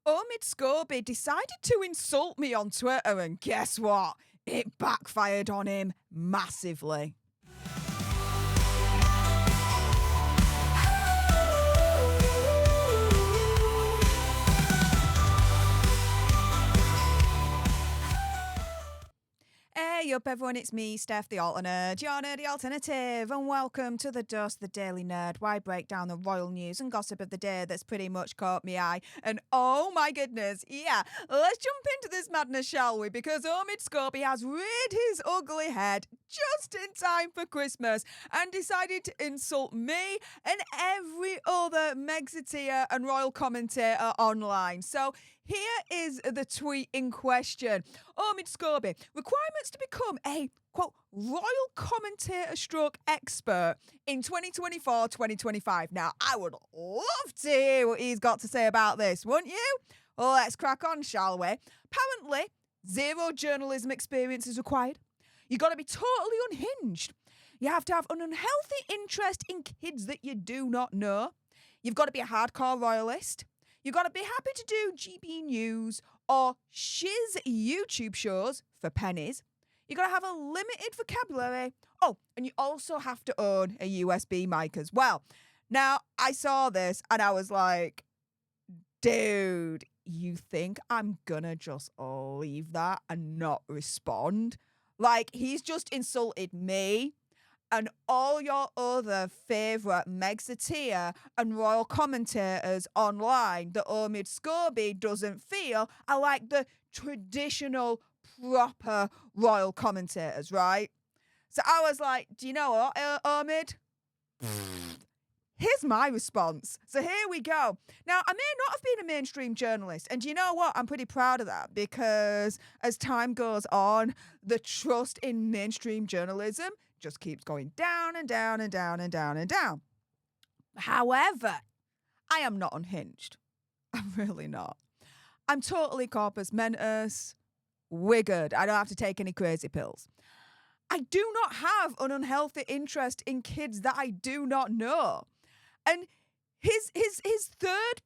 Omid Scobie decided to insult me on Twitter, and guess what? It backfired on him massively. Hey up everyone, it's me, Stef The Alter Nerd, your nerdy alternative, and welcome to the Dose the Daily Nerd, where I break down the royal news and gossip of the day that's pretty much caught me eye. And oh my goodness, yeah, let's jump into this madness, shall we? Because Omid Scobie has reared his ugly head just in time for Christmas and decided to insult me and every other Megxiteer and royal commentator online. So here is the tweet in question. Omid Scobie, requirements to become a, quote, royal commentator stroke expert in 2024-2025. Now, I would love to hear what he's got to say about this, wouldn't you? Well, let's crack on, shall we? Apparently, 0 journalism experience is required. You've got to be totally unhinged. You have to have an unhealthy interest in kids that you do not know. You've got to be a hardcore royalist. You've got to be happy to do GB News or shiz YouTube shows for pennies. You've got to have a limited vocabulary. Oh, and you also have to own a USB mic as well. Now, I saw this and I was like, dude, you think I'm gonna just leave that and not respond? Like, he's just insulted me and all your other favourite Megxiteer and royal commentators online that Omid Scobie doesn't feel are like the traditional, proper royal commentators, right? So I was like, do you know what, Omid? Here's my response. So here we go. Now, I may not have been a mainstream journalist, and you know what? I'm pretty proud of that because as time goes on, the trust in mainstream journalism just keeps going down and down and down and down and down. However, I am not unhinged. I'm really not. I'm totally corpus mentis. We're good. I don't have to take any crazy pills. I do not have an unhealthy interest in kids that I do not know. And his third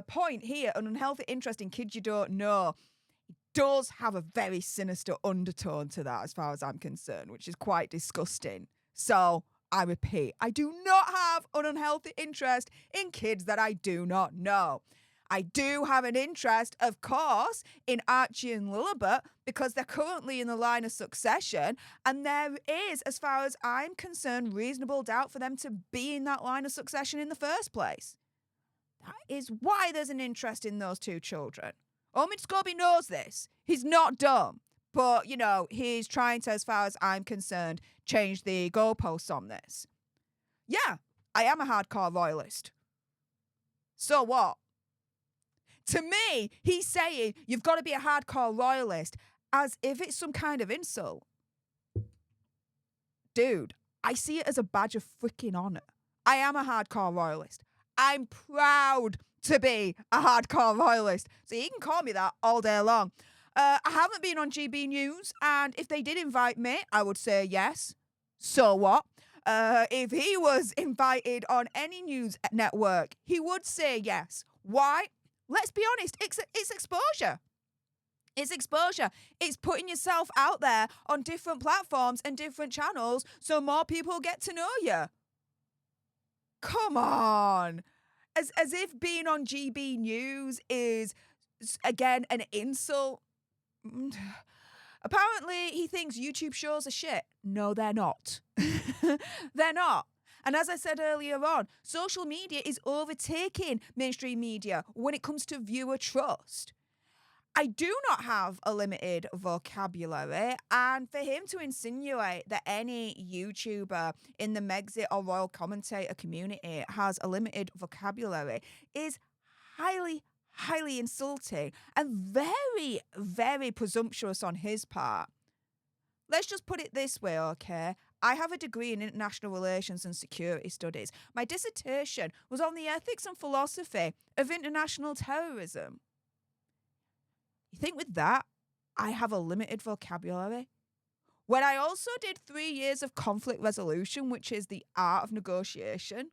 point here, an unhealthy interest in kids you don't know, does have a very sinister undertone to that as far as I'm concerned, which is quite disgusting. So I repeat, I do not have an unhealthy interest in kids that I do not know. I do have an interest, of course, in Archie and Lilibet because they're currently in the line of succession and there is, as far as I'm concerned, reasonable doubt for them to be in that line of succession in the first place. That is why there's an interest in those two children. Omid Scobie knows this. He's not dumb. But, you know, he's trying to, as far as I'm concerned, change the goalposts on this. Yeah, I am a hardcore royalist. So what? To me, he's saying you've got to be a hardcore royalist as if it's some kind of insult. Dude, I see it as a badge of freaking honour. I am a hardcore royalist. I'm proud to be a hardcore royalist. So you can call me that all day long. I haven't been on GB News, and if they did invite me, I would say yes. So what? If he was invited on any news network, he would say yes. Why? Let's be honest, it's exposure. It's exposure. It's putting yourself out there on different platforms and different channels so more people get to know you. Come on. As if being on GB News is, again, an insult. Apparently, he thinks YouTube shows are shit. No, they're not. They're not. And as I said earlier on, social media is overtaking mainstream media when it comes to viewer trust. I do not have a limited vocabulary, and for him to insinuate that any YouTuber in the Megxit or royal commentator community has a limited vocabulary is highly, highly insulting and very, very presumptuous on his part. Let's just put it this way, okay? I have a degree in international relations and security studies. My dissertation was on the ethics and philosophy of international terrorism. You think with that, I have a limited vocabulary? When I also did 3 years of conflict resolution, which is the art of negotiation.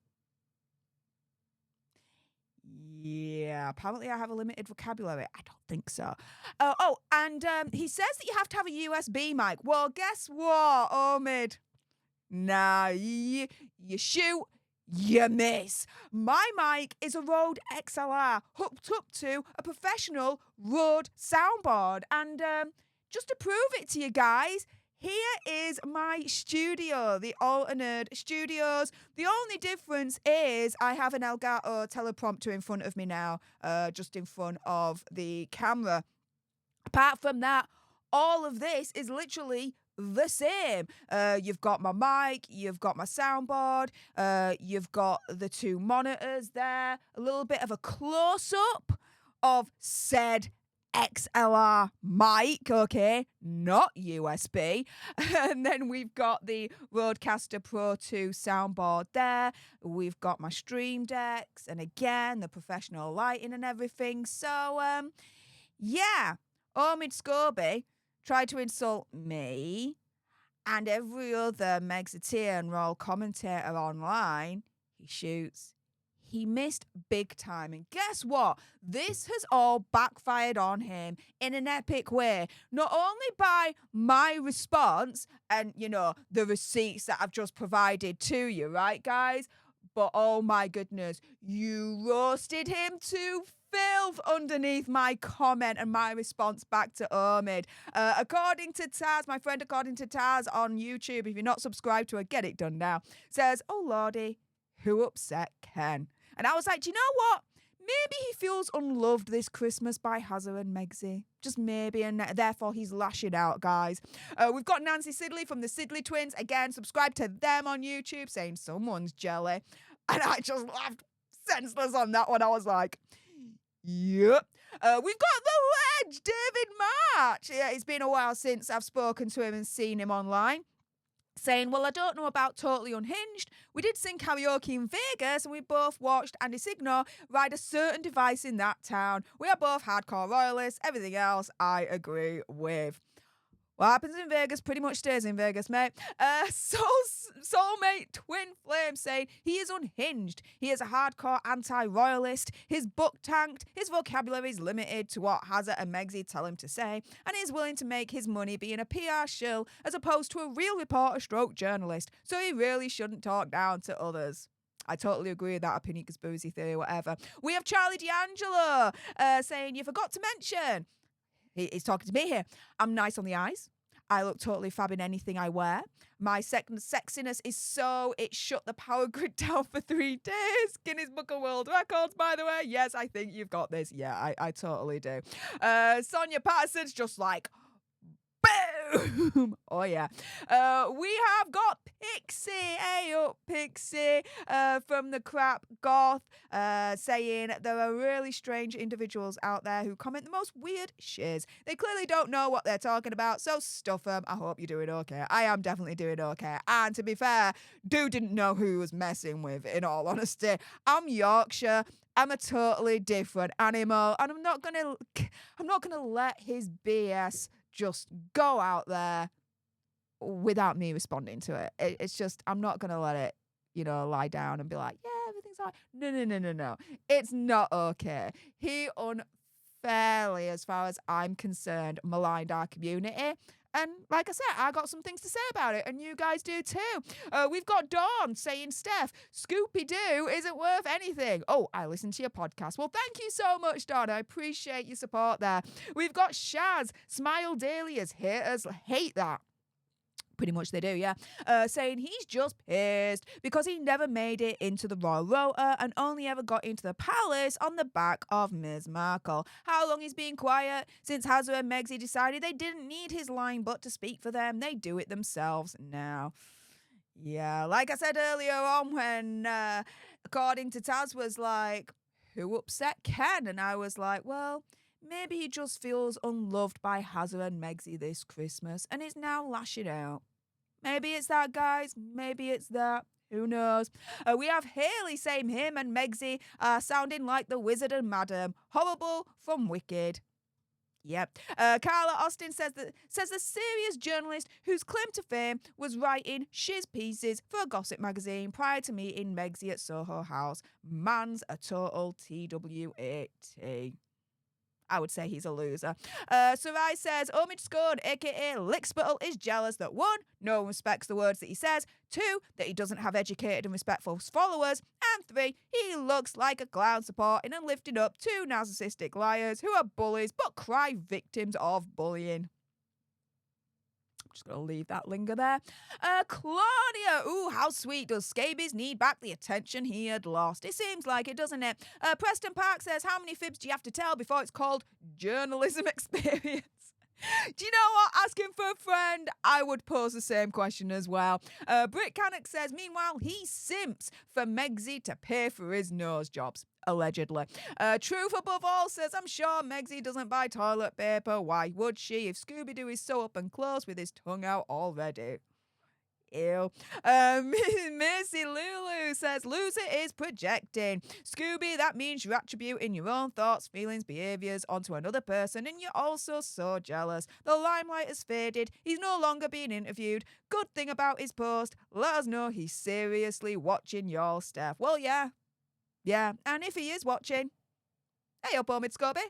Yeah, apparently I have a limited vocabulary. I don't think so. And he says that you have to have a USB mic. Well, guess what, Omid? Nah, you shoot, you miss. My mic is a Rode XLR hooked up to a professional Rode soundboard. And just to prove it to you guys, here is my studio, the Alter Nerd Studios. The only difference is I have an Elgato teleprompter in front of me now, just in front of the camera. Apart from that, all of this is literally the same. You've got my mic, you've got my soundboard, you've got the two monitors there, a little bit of a close-up of said XLR mic, okay, not USB. And then we've got the Rodecaster Pro 2 soundboard there. We've got my Stream Decks, and again, the professional lighting and everything. So, yeah, Omid Scobie tried to insult me and every other Megxiteer and Royal commentator online. He shoots. He missed big time. And guess what? This has all backfired on him in an epic way. Not only by my response and, the receipts that I've just provided to you, right, guys? But oh my goodness, you roasted him to filth underneath my comment and my response back to Omid. According to Taz, my friend according to Taz on YouTube, if you're not subscribed to her, get it done now, says, "Oh lordy, who upset Ken?" And I was like, do you know what? Maybe he feels unloved this Christmas by Hazza and Megxie. Just maybe, and therefore he's lashing out, guys. We've got Nancy Sidley from the Sidley Twins. Again, subscribe to them on YouTube, saying someone's jelly. And I just laughed senseless on that one. I was like, yep. We've got the ledge, David March. Yeah, it's been a while since I've spoken to him and seen him online. Saying, well, I don't know about Totally Unhinged. We did sing karaoke in Vegas and we both watched Andy Signor ride a certain device in that town. We are both hardcore royalists. Everything else I agree with. What happens in Vegas pretty much stays in Vegas, mate. Soulmate Twin Flame saying he is unhinged. He is a hardcore anti-royalist. His book tanked. His vocabulary is limited to what Hazza and Megxie tell him to say. And he's willing to make his money being a PR shill as opposed to a real reporter stroke journalist. So he really shouldn't talk down to others. I totally agree with that opinion, conspiracy theory, whatever. We have Charlie D'Angelo saying, you forgot to mention... He's talking to me here. I'm nice on the eyes. I look totally fab in anything I wear. My sexiness is so it shut the power grid down for 3 days. Guinness Book of World Records, by the way. Yes, I think you've got this. Yeah, I totally do. Sonia Patterson's just like, boom! Oh, yeah. We have got Pixie. Hey up, Pixie. From the Crap Goth. Saying there are really strange individuals out there who comment the most weird shiz. They clearly don't know what they're talking about, so stuff them. I hope you're doing okay. I am definitely doing okay. And to be fair, dude didn't know who he was messing with, in all honesty. I'm Yorkshire. I'm a totally different animal. And I'm not gonna let his BS just go out there without me responding to it. It's just, I'm not going to let it, lie down and be like, yeah, everything's all right. No. It's not okay. He unfairly, as far as I'm concerned, maligned our community. And like I said, I got some things to say about it, and you guys do too. We've got Dawn saying, Steph, Scooby-Doo isn't worth anything. Oh, I listened to your podcast. Well, thank you so much, Dawn. I appreciate your support there. We've got Shaz, Smile Dahlia's haters hate that. Pretty much they do, yeah. Saying he's just pissed because he never made it into the Royal Rota and only ever got into the palace on the back of Ms. Markle. How long he's been quiet? Since Hazza and Megxie decided they didn't need his line but to speak for them, they do it themselves now. Yeah, like I said earlier on when, according to Taz, was like, who upset Ken? And I was like, well... maybe he just feels unloved by Hazza and Megxie this Christmas and is now lashing out. Maybe it's that, guys. Maybe it's that. Who knows? We have Haley saying him and Megxie are sounding like the wizard and madam. Horrible from Wicked. Yep. Carla Austin says a serious journalist whose claim to fame was writing shiz pieces for a gossip magazine prior to meeting Megsy at Soho House. Man's a total TWAT. I would say he's a loser. Sarai says, Omid Scobie, aka Lickspittle, is jealous that 1, no one respects the words that he says, 2, that he doesn't have educated and respectful followers, and 3, he looks like a clown supporting and lifting up 2 narcissistic liars who are bullies but cry victims of bullying. Just going to leave that linger there. Claudia. Ooh, how sweet. Does Scabies need back the attention he had lost? It seems like it, doesn't it? Preston Park says, how many fibs do you have to tell before it's called journalism experience? Do you know what? Asking for a friend, I would pose the same question as well. Britt Cannock says, meanwhile, he simps for Megsy to pay for his nose jobs. Allegedly. Truth Above All says, I'm sure Megsy doesn't buy toilet paper. Why would she if Scooby-Doo is so up and close with his tongue out already? Ew. Mercy Lulu says, loser is projecting. Scooby, that means you're attributing your own thoughts, feelings, behaviours onto another person, and you're also so jealous. The limelight has faded. He's no longer being interviewed. Good thing about his post, let us know he's seriously watching your stuff. Well, yeah. Yeah, and if he is watching, hey up, Omid Scobie.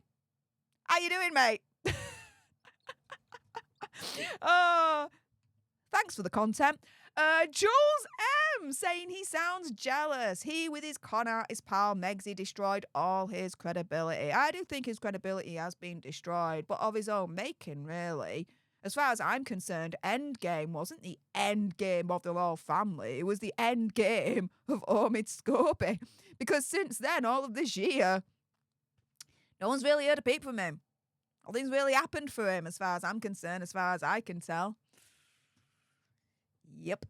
How you doing, mate? Oh, thanks for the content. Jules M saying he sounds jealous. He, with his con artist pal Megsy, destroyed all his credibility. I do think his credibility has been destroyed, but of his own making, really. As far as I'm concerned, Endgame wasn't the end game of the royal family. It was the end game of Omid Scobie. Because since then, all of this year, no one's really heard a peep from him. Nothing's really happened for him as far as I'm concerned, as far as I can tell. Yep.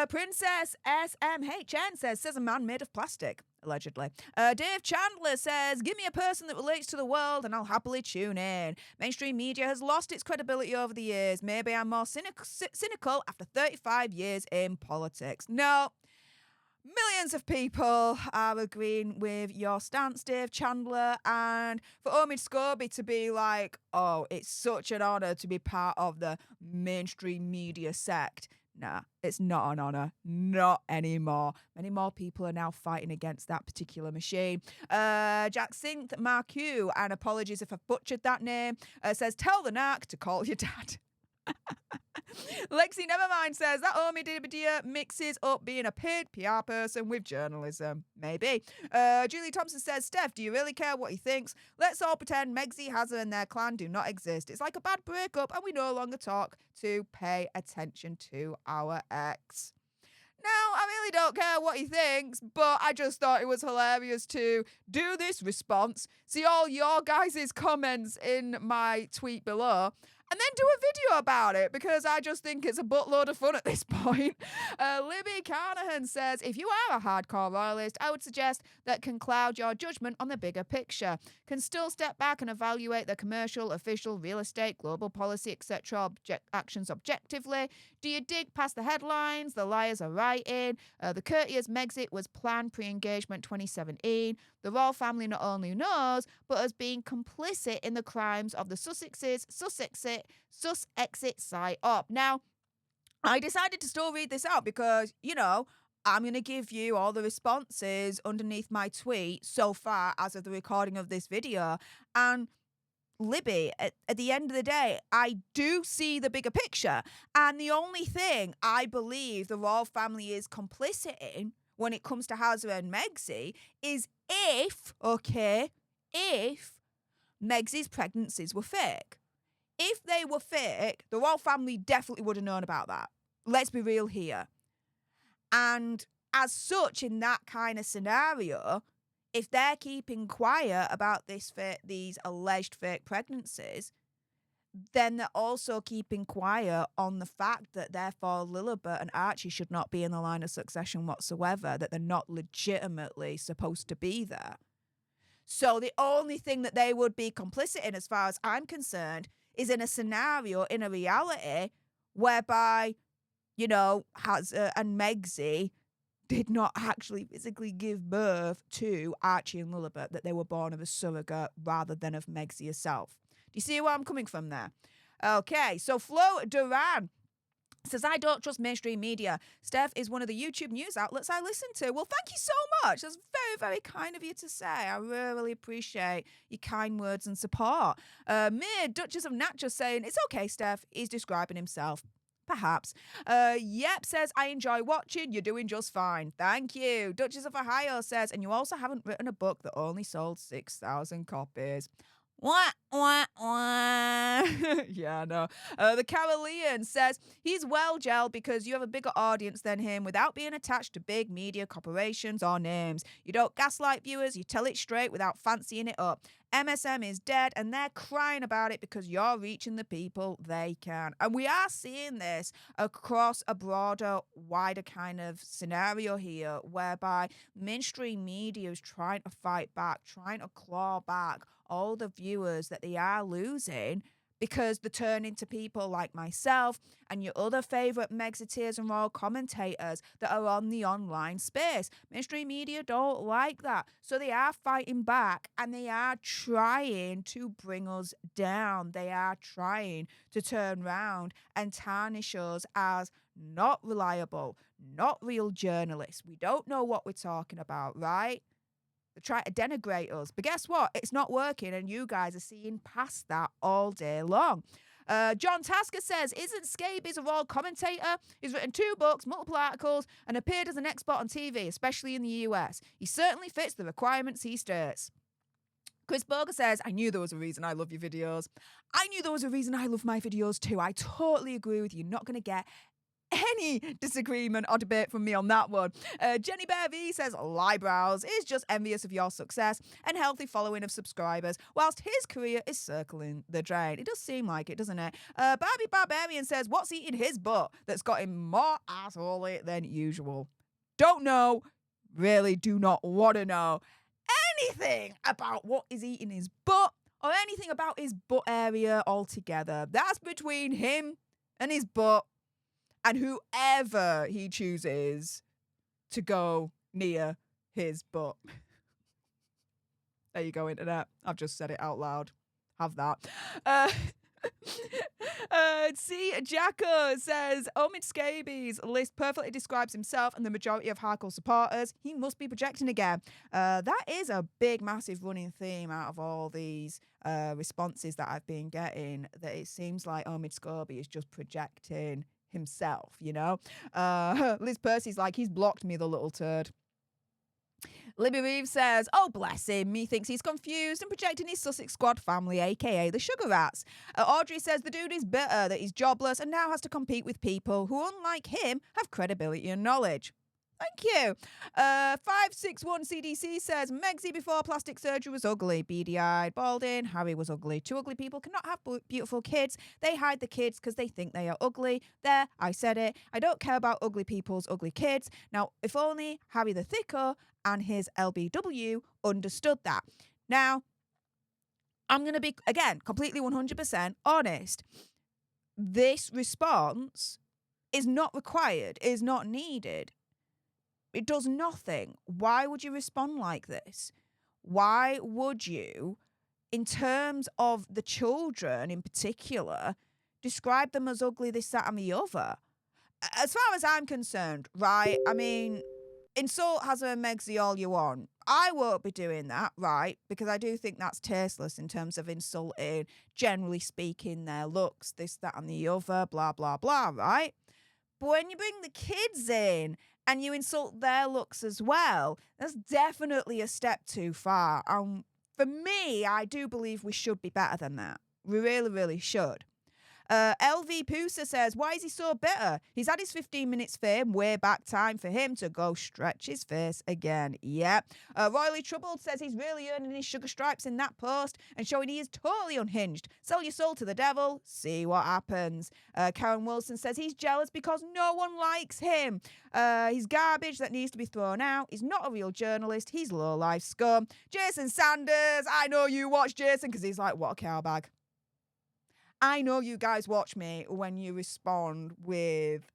Princess SMHN says a man made of plastic, allegedly. Dave Chandler says, give me a person that relates to the world and I'll happily tune in. Mainstream media has lost its credibility over the years. Maybe I'm more cynical after 35 years in politics. No. Millions of people are agreeing with your stance, Dave Chandler, and for Omid Scobie to be like, oh, it's such an honour to be part of the mainstream media sect. Nah, it's not an honour. Not anymore. Many more people are now fighting against that particular machine. Jacinth Markle, and apologies if I've butchered that name, says, tell the narc to call your dad. Lexi Nevermind says that Omid idiot mixes up being a paid PR person with journalism. Maybe. Julie Thompson says, Steph, do you really care what he thinks? Let's all pretend Megsy, Hazza and their clan do not exist. It's like a bad breakup and we no longer talk to pay attention to our ex. Now, I really don't care what he thinks, but I just thought it was hilarious to do this response, see all your guys' comments in my tweet below, and then do a video about it, because I just think it's a buttload of fun at this point. Libby Carnahan says, if you are a hardcore royalist, I would suggest that can cloud your judgment on the bigger picture. Can still step back and evaluate the commercial, official, real estate, global policy, etc. Actions objectively. Do you dig past the headlines? The liars are writing. The courteous Megxit was planned pre-engagement 2017. The royal family not only knows, but has been complicit in the crimes of the Sussexes, Sussexit psy-op. Now, I decided to still read this out because, you know, I'm going to give you all the responses underneath my tweet so far as of the recording of this video. And Libby, at the end of the day, I do see the bigger picture. And the only thing I believe the royal family is complicit in when it comes to Hazza and Megsy is if Megsy's pregnancies were fake. If they were fake, the royal family definitely would have known about that. Let's be real here. And as such, in that kind of scenario, if they're keeping quiet about these alleged fake pregnancies, then they're also keeping quiet on the fact that therefore Lilibet and Archie should not be in the line of succession whatsoever, that they're not legitimately supposed to be there. So the only thing that they would be complicit in, as far as I'm concerned, is in a scenario, in a reality, whereby, you know, Hazza and Megsy did not actually physically give birth to Archie and Lilibet, that they were born of a surrogate rather than of Megsy herself. you see where I'm coming from there? Okay, so Flo Duran says, I don't trust mainstream media. Stef is one of the YouTube news outlets I listen to. Well, thank you so much. That's very, very kind of you to say. I really appreciate your kind words and support. Mid, Duchess of Natcher saying, it's okay, Stef. He's describing himself. Perhaps. Yep says, I enjoy watching. You're doing just fine. Thank you. Duchess of Ohio says, and you also haven't written a book that only sold 6,000 copies. Wah, wah, wah. Yeah, I know. The Carolean says, he's well gelled because you have a bigger audience than him without being attached to big media corporations or names. You don't gaslight viewers, you tell it straight without fancying it up. MSM is dead and they're crying about it because you're reaching the people they can. And we are seeing this across a broader, wider kind of scenario here whereby mainstream media is trying to fight back, trying to claw back all the viewers that they are losing because they're turning to people like myself and your other favourite Megxiteers and royal commentators that are on the online space. Mainstream media don't like that. So they are fighting back and they are trying to bring us down. They are trying to turn around and tarnish us as not reliable, not real journalists. We don't know what we're talking about, right? They try to denigrate us. But guess what? It's not working, and you guys are seeing past that all day long. John Tasker says, isn't Scobie a royal commentator? He's written 2 books, multiple articles, and appeared as an expert on TV, especially in the US. He certainly fits the requirements he states. Chris Boger says, I knew there was a reason I love your videos. I knew there was a reason I love my videos too. I totally agree with you. Not going to get any disagreement or debate from me on that one. Jenny Bear V says, Liebrows is just envious of your success and healthy following of subscribers, whilst his career is circling the drain. It does seem like it, doesn't it? Barbie Barbarian says, what's eating his butt that's got him more assholey than usual? Don't know. Really do not want to know anything about what is eating his butt or anything about his butt area altogether. That's between him and his butt and whoever he chooses to go near his butt. There you go, internet. I've just said it out loud. Have that. See, Jacko says, Omid Scobie's list perfectly describes himself and the majority of hardcore supporters. He must be projecting again. That is a big, massive running theme out of all these responses that I've been getting, that it seems like Omid Scobie is just projecting himself, you know? Liz Percy's like, he's blocked me, the little turd. Libby Reeves says, oh, bless him. He thinks he's confused and projecting his Sussex Squad family, a.k.a. the Sugar Rats. Audrey says the dude is bitter, that he's jobless and now has to compete with people who, unlike him, have credibility and knowledge. Thank you. 561 CDC says, Megxie before plastic surgery was ugly. Beady-eyed, balding. Harry was ugly. 2 ugly people cannot have beautiful kids. They hide the kids because they think they are ugly. There, I said it. I don't care about ugly people's ugly kids. Now, if only Harry the Thicker and his LBW understood that. Now, I'm going to be, again, completely 100% honest. This response is not required, is not needed. It does nothing. Why would you respond like this? Why would you, in terms of the children in particular, describe them as ugly, this, that, and the other? As far as I'm concerned, right, I mean, insult Hazza and Megxie all you want. I won't be doing that, right, because I do think that's tasteless in terms of insulting, generally speaking, their looks, this, that, and the other, blah, blah, blah, right? But when you bring the kids in and you insult their looks as well, that's definitely a step too far. For me, I do believe we should be better than that. We really, really should. LV Poosa says, why is he so bitter? He's had his 15 minutes fame, way back, time for him to go stretch his face again. Yep. Royally Troubled says he's really earning his sugar stripes in that post and showing he is totally unhinged. Sell your soul to the devil, see what happens. Karen Wilson says he's jealous because no one likes him. He's garbage that needs to be thrown out. He's not a real journalist. He's low-life scum. Jason Sanders, I know you watch Jason because he's like, what a cowbag. I know you guys watch me when you respond with,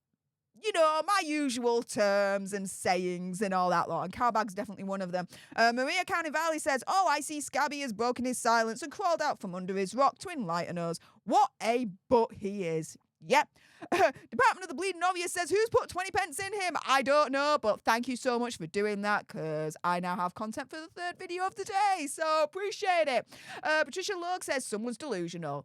you know, my usual terms and sayings and all that lot. And cowbag's definitely one of them. Maria Carnivale says, oh, I see Scobie has broken his silence and crawled out from under his rock to enlighten us. What a butt he is. Yep. Department of the Bleeding Obvious says, who's put 20 pence in him? I don't know, but thank you so much for doing that, because I now have content for the third video of the day, so appreciate it. Patricia Logue says, someone's delusional.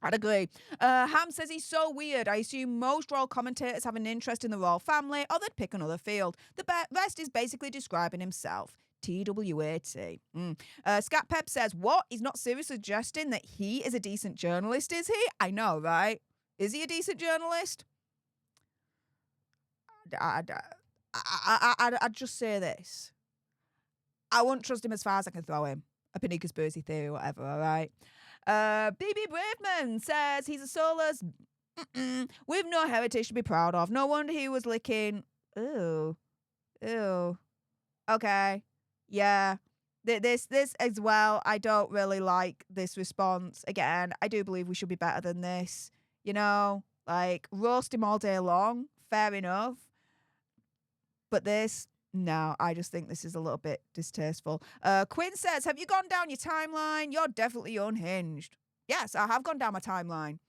I'd agree. Ham says he's so weird. I assume most royal commentators have an interest in the royal family, or they'd pick another field. The rest is basically describing himself. TWAT. Scat Pep says, what? He's not seriously suggesting that he is a decent journalist, is he? I know, right? Is he a decent journalist? I'd just say this. I wouldn't trust him as far as I can throw him. A penny conspiracy theory or whatever, all right? BB Braveman says he's a soulless with no heritage to be proud of. No wonder he was licking. Ew. Okay. Yeah. This as well. I don't really like this response. Again, I do believe we should be better than this. You know, like, roast him all day long. Fair enough. But this, no, I just think this is a little bit distasteful. Quinn says, have you gone down your timeline? You're definitely unhinged. Yes, I have gone down my timeline.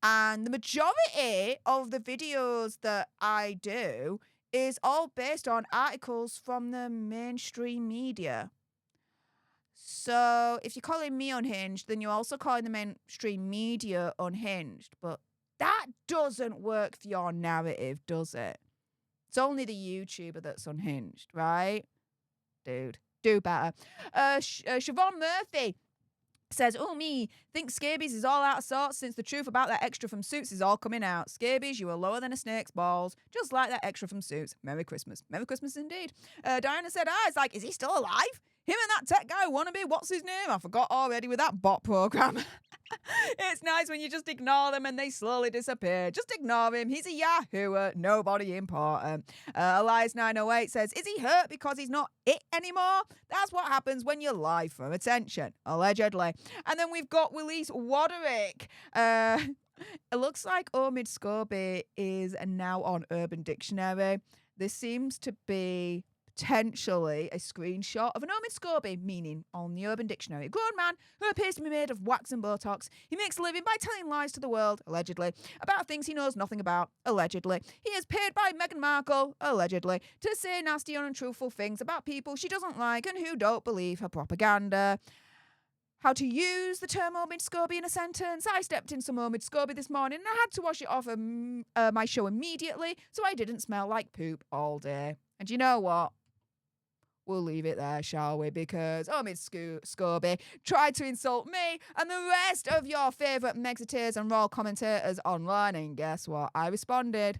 And the majority of the videos that I do is all based on articles from the mainstream media. So if you're calling me unhinged, then you're also calling the mainstream media unhinged. But that doesn't work for your narrative, does it? It's only the YouTuber that's unhinged, right? Dude, do better. Siobhan Murphy says, oh, me, think Scabies is all out of sorts since the truth about that extra from Suits is all coming out. Scabies, you are lower than a snake's balls, just like that extra from Suits. Merry Christmas. Merry Christmas indeed. Diana said, it's like, is he still alive? Him and that tech guy wannabe, what's his name? I forgot already with that bot program. It's nice when you just ignore them and they slowly disappear. Just ignore him. He's a yahoo. Nobody important. Elias908 says, is he hurt because he's not it anymore? That's what happens when you lie for attention. Allegedly. And then we've got Willis Waderick. It looks like Omid Scobie is now on Urban Dictionary. This seems to be potentially a screenshot of an Omid Scobie, meaning on the Urban Dictionary. A grown man who appears to be made of wax and Botox. He makes a living by telling lies to the world, allegedly, about things he knows nothing about, allegedly. He is paid by Meghan Markle, allegedly, to say nasty and untruthful things about people she doesn't like and who don't believe her propaganda. How to use the term Omid Scobie in a sentence. I stepped in some Omid Scobie this morning and I had to wash it off my show immediately so I didn't smell like poop all day. And you know what? We'll leave it there, shall we? Because Omid Scobie tried to insult me and the rest of your favourite Mexiteers and royal commentators online. And guess what? I responded.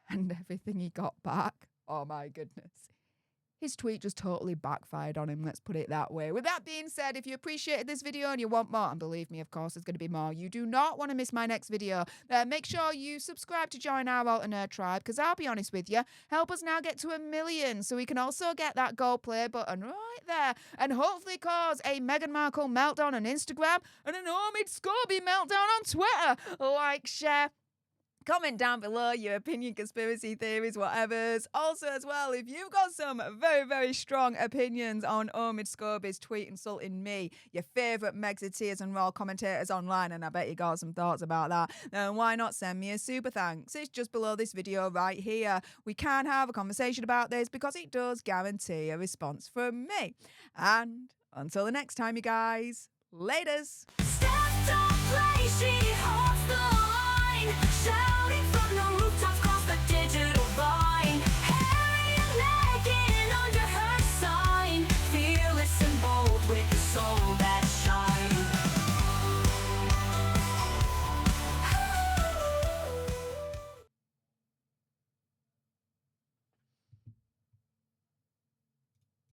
And everything he got back, oh my goodness. His tweet just totally backfired on him, let's put it that way. With that being said, if you appreciated this video and you want more, and believe me, of course, there's going to be more, you do not want to miss my next video. Make sure you subscribe to join our Alter Nerd tribe, because I'll be honest with you, help us now get to 1 million, so we can also get that gold play button right there, and hopefully cause a Meghan Markle meltdown on Instagram, and an Omid Scobie meltdown on Twitter. Like, share, comment down below your opinion, conspiracy theories, whatever's. Also, as well, if you've got some very, very strong opinions on Omid Scobie's tweet insulting me, your favourite Mexiteers and royal commentators online, and I bet you got some thoughts about that, then why not send me a super thanks? It's just below this video right here. We can have a conversation about this because it does guarantee a response from me. And until the next time, you guys, laters. Step, don't play, she holds the line. Shouting from the rooftops.